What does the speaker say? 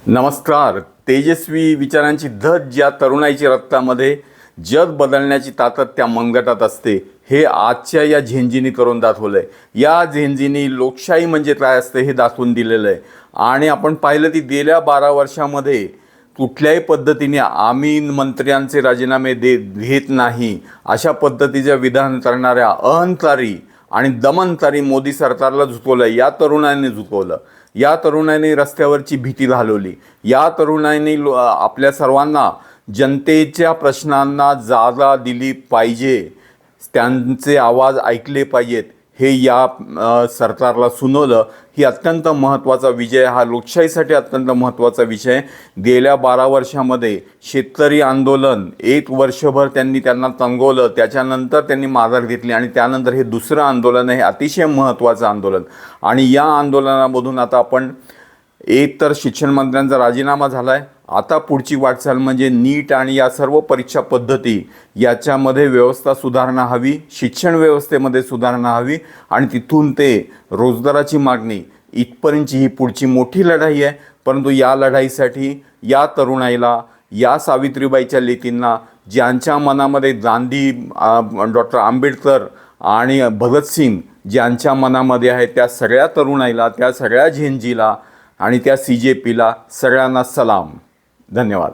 नमस्कार. तेजस्वी विचारांची धज ज्या तरुणाईच्या रक्तामध्ये जग बदलण्याची ताकद त्या मनगटात असते, हे आजच्या या झेंजीनी करून दाखवलं आहे. या झेंजीनी लोकशाही म्हणजे काय असते हे दाखवून दिलेलं आहे. आणि आपण पाहिलं ती गेल्या 12 वर्षामध्ये कुठल्याही पद्धतीने आम्ही मंत्र्यांचे राजीनामे घेत नाही अशा पद्धतीचे विधान करणाऱ्या अहंकारी आणि दमनकारी मोदी सरकारला झुकवलं. या तरुणांनी झुकवलं. या तरुणांनी रस्त्यावरची भीती घालवली. या तरुणांनी आपल्या सर्वांना जनतेच्या प्रश्नांना जागा दिली पाहिजे, त्यांचे आवाज ऐकले पाहिजेत, हे या सरकारला सुनावलं. ही अत्यंत महत्त्वाचा विजय, हा लोकशाहीसाठी अत्यंत महत्त्वाचा विषय. गेल्या 12 वर्षामध्ये शेतकरी आंदोलन 1 वर्षभर त्यांना तंगवलं, त्याच्यानंतर त्यांनी माघार घेतली आणि त्यानंतर हे दुसरं आंदोलन आहे, अतिशय महत्त्वाचं आंदोलन. आणि या आंदोलनामधून आता आपण एक तर शिक्षण मंत्र्यांचा राजीनामा झाला आहे, आता पुढची वाटचाल म्हणजे नीट आणि या सर्व परीक्षा पद्धती याच्यामध्ये व्यवस्था सुधारणा हवी, शिक्षण व्यवस्थेमध्ये सुधारणा हवी आणि तिथून ते रोजगाराची मागणी इथपर्यंतची ही पुढची मोठी लढाई आहे. परंतु या लढाईसाठी या तरुणाईला, या सावित्रीबाईच्या लेकींना, ज्यांच्या मनामध्ये गांधी, डॉक्टर आंबेडकर आणि भगतसिंग ज्यांच्या मनामध्ये आहे, त्या सगळ्या तरुणाईला, त्या सगळ्या झेंजीला आणि त्या CJPला सगळ्यांना सलाम. धन्यवाद.